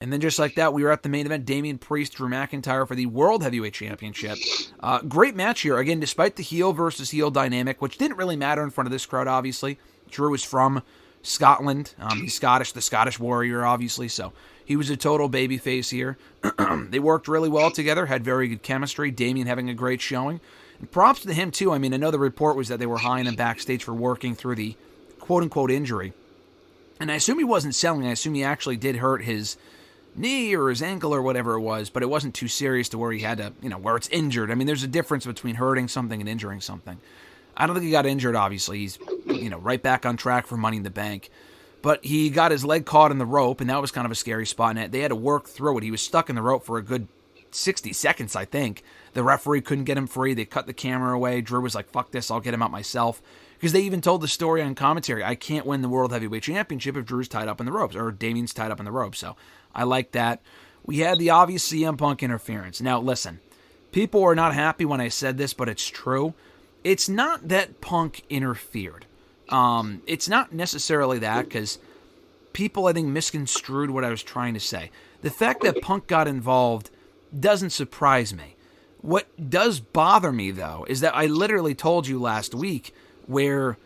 And then just like that, we were at the main event, Damian Priest, Drew McIntyre for the World Heavyweight Championship. Great match here. Again, despite the heel versus heel dynamic, which didn't really matter in front of this crowd, obviously. Drew is from Scotland. He's Scottish, the Scottish Warrior, obviously, so he was a total babyface here. They worked really well together, had very good chemistry, Damian having a great showing. And props to him, too. I mean, another report was that they were hiring him backstage for working through the quote-unquote injury. And I assume he wasn't selling. I assume he actually did hurt his knee or his ankle or whatever it was, but it wasn't too serious to where he had to, where it's injured. I mean, there's a difference between hurting something and injuring something. I don't think he got injured, obviously. He's, right back on track for Money in the Bank. But he got his leg caught in the rope, and that was kind of a scary spot. And they had to work through it. He was stuck in the rope for a good 60 seconds, I think. The referee couldn't get him free. They cut the camera away. Drew was like, fuck this, I'll get him out myself. Because they even told the story on commentary, I can't win the World Heavyweight Championship if Drew's tied up in the ropes, or Damian's tied up in the ropes. So I like that. We had the obvious CM Punk interference. Now, listen, people were not happy when I said this, but it's true. It's not that Punk interfered. It's not necessarily that, because people, I think, misconstrued what I was trying to say. The fact that Punk got involved doesn't surprise me. What does bother me, though, is that I literally told you last week where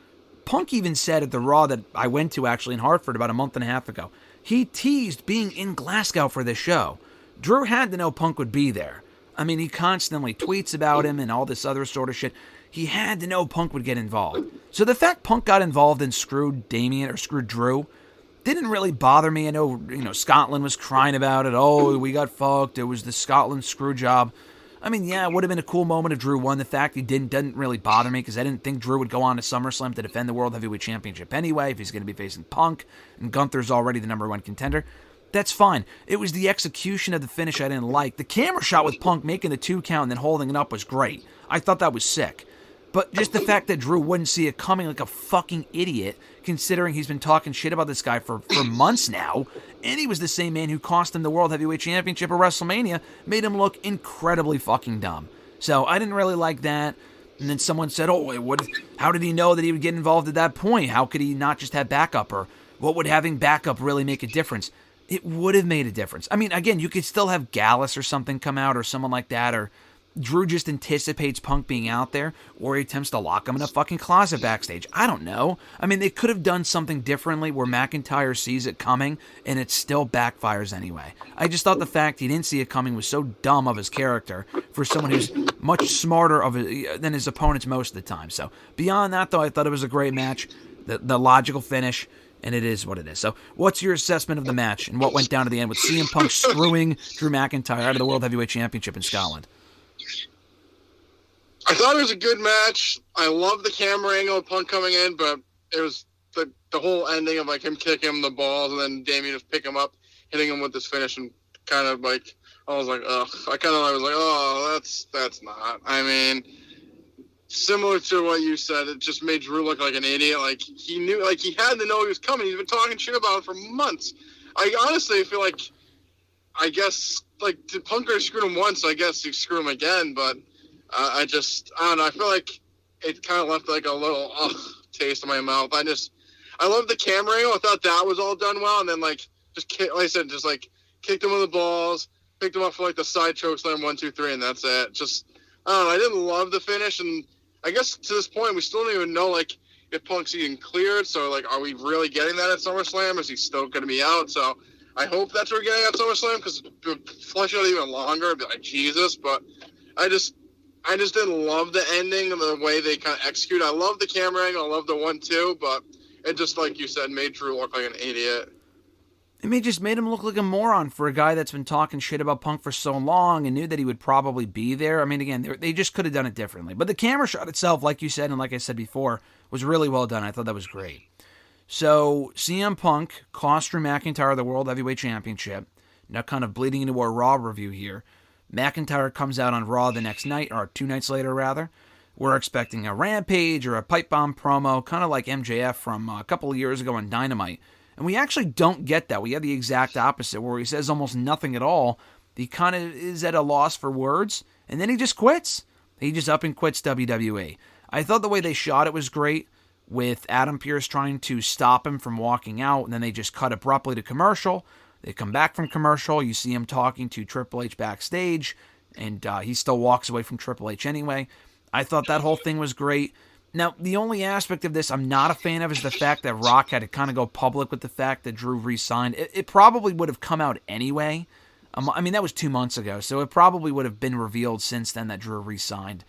Punk even said at the Raw that I went to, actually, in Hartford about a month and a half ago, he teased being in Glasgow for this show. Drew had to know Punk would be there. I mean, he constantly tweets about him and all this other sort of shit. He had to know Punk would get involved. So the fact Punk got involved and screwed Damian, or screwed Drew, didn't really bother me. I know, Scotland was crying about it. Oh, we got fucked. It was the Scotland screw job. I mean, yeah, it would have been a cool moment if Drew won. The fact he didn't really bother me, because I didn't think Drew would go on to SummerSlam to defend the World Heavyweight Championship anyway, if he's going to be facing Punk, and Gunther's already the number one contender. That's fine. It was the execution of the finish I didn't like. The camera shot with Punk making the 2 count and then holding it up was great. I thought that was sick. But just the fact that Drew wouldn't see it coming like a fucking idiot, considering he's been talking shit about this guy for months now, and he was the same man who cost him the World Heavyweight Championship at WrestleMania, made him look incredibly fucking dumb. So I didn't really like that. And then someone said, how did he know that he would get involved at that point? How could he not just have backup? Or what would having backup really make a difference? It would have made a difference. I mean, again, you could still have Gallus or something come out, or someone like that, or Drew just anticipates Punk being out there, or he attempts to lock him in a fucking closet backstage. I don't know. I mean, they could have done something differently where McIntyre sees it coming and it still backfires anyway. I just thought the fact he didn't see it coming was so dumb of his character for someone who's much smarter than his opponents most of the time. So beyond that, though, I thought it was a great match, the logical finish, and it is what it is. So what's your assessment of the match and what went down to the end with CM Punk screwing Drew McIntyre out of the World Heavyweight Championship in Scotland? I thought it was a good match. I love the camera angle of Punk coming in, but it was the whole ending of him kicking him the balls and then Damian just pick him up, hitting him with this finish, and kind of I was like, ugh. I was like, oh, that's not. I mean, similar to what you said, it just made Drew look like an idiot. He knew, he had to know he was coming. He's been talking shit about it for months. I honestly feel like, Punk already screwed him once, so I guess you screw him again, but I don't know. I feel like it kind of left a little taste in my mouth. I love the camera angle. I thought that was all done well. And then kicked him with the balls, picked him up for the side choke slam 1, 2, 3, and that's it. I don't know. I didn't love the finish. And I guess to this point, we still don't even know if Punk's even cleared. So are we really getting that at SummerSlam? Is he still going to be out? So I hope that's what we're getting at SummerSlam, because to flesh out even longer, I'd be like, Jesus. But I just didn't love the ending and the way they kind of execute. I love the camera angle. I love the 1-2, but it just, like you said, made Drew look like an idiot. It just made him look like a moron for a guy that's been talking shit about Punk for so long and knew that he would probably be there. I mean, again, they just could have done it differently. But the camera shot itself, like you said and like I said before, was really well done. I thought that was great. So CM Punk cost Drew McIntyre the World Heavyweight Championship. Now kind of bleeding into our Raw review here. McIntyre comes out on Raw the next night, or 2 nights later, rather. We're expecting a Rampage or a Pipe Bomb promo, kind of like MJF from a couple of years ago on Dynamite. And we actually don't get that. We have the exact opposite, where he says almost nothing at all. He kind of is at a loss for words, and then he just quits. He just up and quits WWE. I thought the way they shot it was great, with Adam Pearce trying to stop him from walking out, and then they just cut abruptly to commercial. They come back from commercial. You see him talking to Triple H backstage, and he still walks away from Triple H anyway. I thought that whole thing was great. Now, the only aspect of this I'm not a fan of is the fact that Rock had to kind of go public with the fact that Drew re-signed. It probably would have come out anyway. I mean, that was 2 months ago, so it probably would have been revealed since then that Drew re-signed.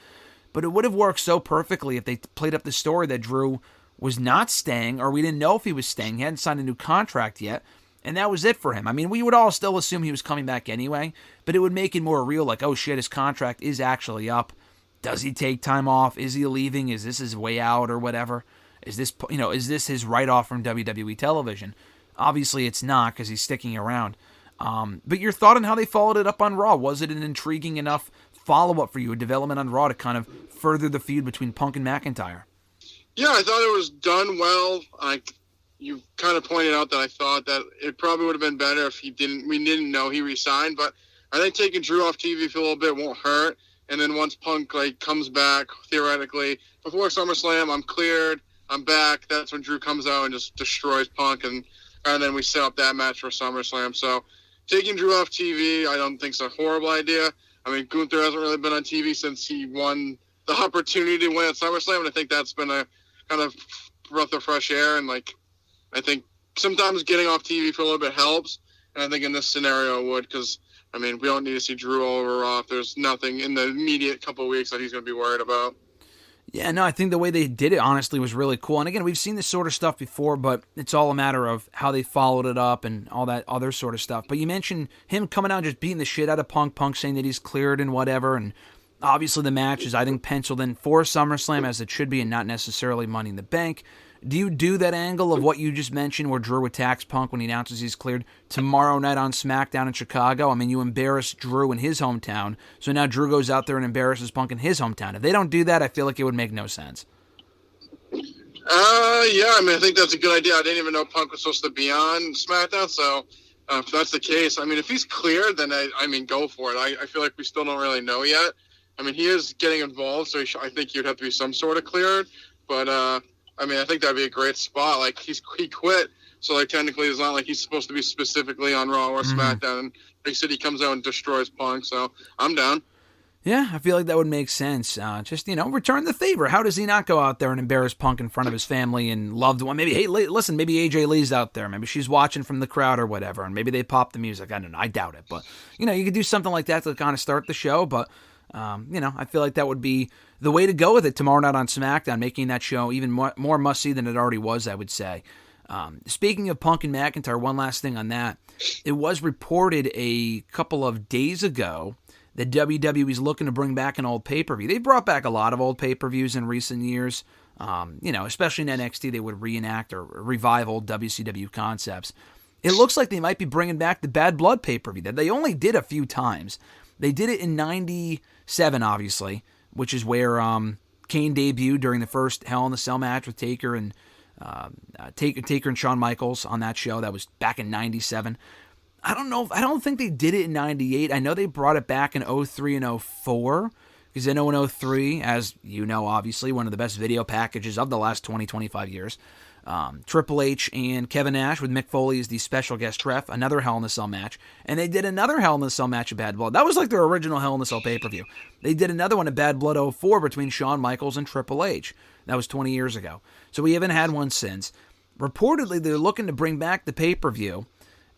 But it would have worked so perfectly if they played up the story that Drew was not staying, or we didn't know if he was staying. He hadn't signed a new contract yet, and that was it for him. I mean, we would all still assume he was coming back anyway, but it would make it more real, like, oh shit, his contract is actually up. Does he take time off? Is he leaving? Is this his way out or whatever? Is this his write-off from WWE television? Obviously it's not, because he's sticking around. But your thought on how they followed it up on Raw? Was it an intriguing enough follow-up for you, a development on Raw to kind of further the feud between Punk and McIntyre? Yeah, I thought it was done well. You kind of pointed out that I thought that it probably would have been better if we didn't know he resigned, but I think taking Drew off TV for a little bit won't hurt. And then once Punk comes back, theoretically, before SummerSlam, I'm cleared, I'm back. That's when Drew comes out and just destroys Punk, and then we set up that match for SummerSlam. So taking Drew off TV, I don't think it's a horrible idea. I mean, Gunther hasn't really been on TV since he won the opportunity to win at SummerSlam, and I think that's been a kind of breath of fresh air. And I think sometimes getting off TV for a little bit helps, and I think in this scenario it would, because I mean, we don't need to see Drew all over Raw if there's nothing in the immediate couple of weeks that he's going to be worried about. Yeah, no, I think the way they did it, honestly, was really cool. And again, we've seen this sort of stuff before, but it's all a matter of how they followed it up and all that other sort of stuff. But you mentioned him coming out and just beating the shit out of Punk saying that he's cleared and whatever. And obviously the match is, I think, penciled in for SummerSlam as it should be and not necessarily Money in the Bank. Do you do that angle of what you just mentioned where Drew attacks Punk when he announces he's cleared tomorrow night on SmackDown in Chicago? I mean, you embarrass Drew in his hometown, so now Drew goes out there and embarrasses Punk in his hometown. If they don't do that, I feel like it would make no sense. Yeah, I mean, I think that's a good idea. I didn't even know Punk was supposed to be on SmackDown, so if that's the case, I mean, if he's cleared, then I mean, go for it. I feel like we still don't really know yet. I mean, he is getting involved, so I think he'd have to be some sort of cleared, but I mean, I think that'd be a great spot. Like, he quit, so technically it's not like he's supposed to be specifically on Raw or SmackDown. And he said he comes out and destroys Punk, so I'm down. Yeah, I feel like that would make sense. Just, return the favor. How does he not go out there and embarrass Punk in front of his family and loved one? Maybe, hey, listen, maybe AJ Lee's out there. Maybe she's watching from the crowd or whatever, and maybe they pop the music. I don't know. I doubt it. But, you could do something like that to kind of start the show, but I feel like that would be the way to go with it tomorrow night on SmackDown, making that show even more must-see than it already was, I would say. Speaking of Punk and McIntyre, one last thing on that. It was reported a couple of days ago that WWE's looking to bring back an old pay-per-view. They've brought back a lot of old pay-per-views in recent years. Especially in NXT, they would reenact or revive old WCW concepts. It looks like they might be bringing back the Bad Blood pay-per-view that they only did a few times. They did it in 97, obviously, which is where Kane debuted during the first Hell in a Cell match with Taker and Taker and Shawn Michaels on that show. That was back in 97. I don't think they did it in 98. I know they brought it back in 03 and 04, because I know in 03, as you know, obviously, one of the best video packages of the last 20, 25 years. Triple H and Kevin Nash with Mick Foley as the special guest ref, another Hell in a Cell match, and they did another Hell in a Cell match of Bad Blood. That was like their original Hell in a Cell pay-per-view. They did another one of Bad Blood 04 between Shawn Michaels and Triple H. That was 20 years ago. So we haven't had one since. Reportedly, they're looking to bring back the pay-per-view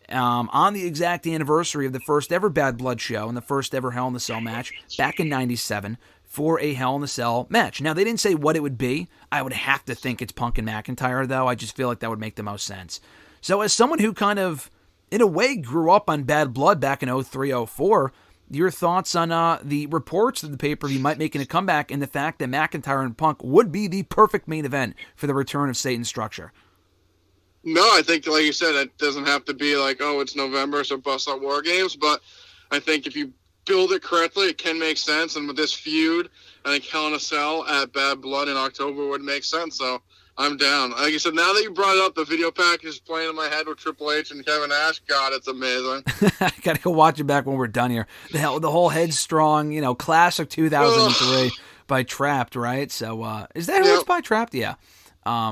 on the exact anniversary of the first ever Bad Blood show and the first ever Hell in a Cell match back in 97. For a Hell in a Cell match. Now, they didn't say what it would be. I would have to think it's Punk and McIntyre, though. I just feel like that would make the most sense. So as someone who kind of, in a way, grew up on Bad Blood back in 03, 04, your thoughts on the reports that the pay-per-view might making a comeback and the fact that McIntyre and Punk would be the perfect main event for the return of Satan's Structure? No, I think, like you said, it doesn't have to be like, oh, it's November, so bust out War Games. But I think if you build it correctly, it can make sense. And with this feud, I think Hell in a Cell at Bad Blood in October would make sense. So I'm down. Like you said, now that you brought it up, the video package is playing in my head with Triple H and Kevin Nash. God, it's amazing. I gotta go watch it back when we're done here. The whole Headstrong, classic 2003 by Trapped, right? So is that who it's by Trapped? Yeah.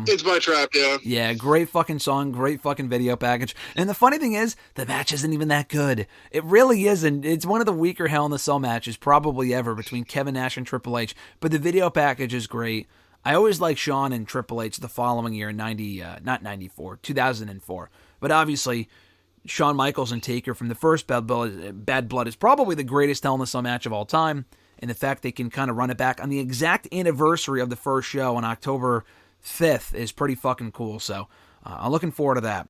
It's my trap, yeah. Yeah, great fucking song, great fucking video package. And the funny thing is, the match isn't even that good. It really isn't. It's one of the weaker Hell in a Cell matches probably ever between Kevin Nash and Triple H. But the video package is great. I always liked Shawn and Triple H the following year in 2004. But obviously, Shawn Michaels and Taker from the first Bad Blood is probably the greatest Hell in a Cell match of all time. And the fact they can kind of run it back on the exact anniversary of the first show on October 5th is pretty fucking cool. So I'm looking forward to that.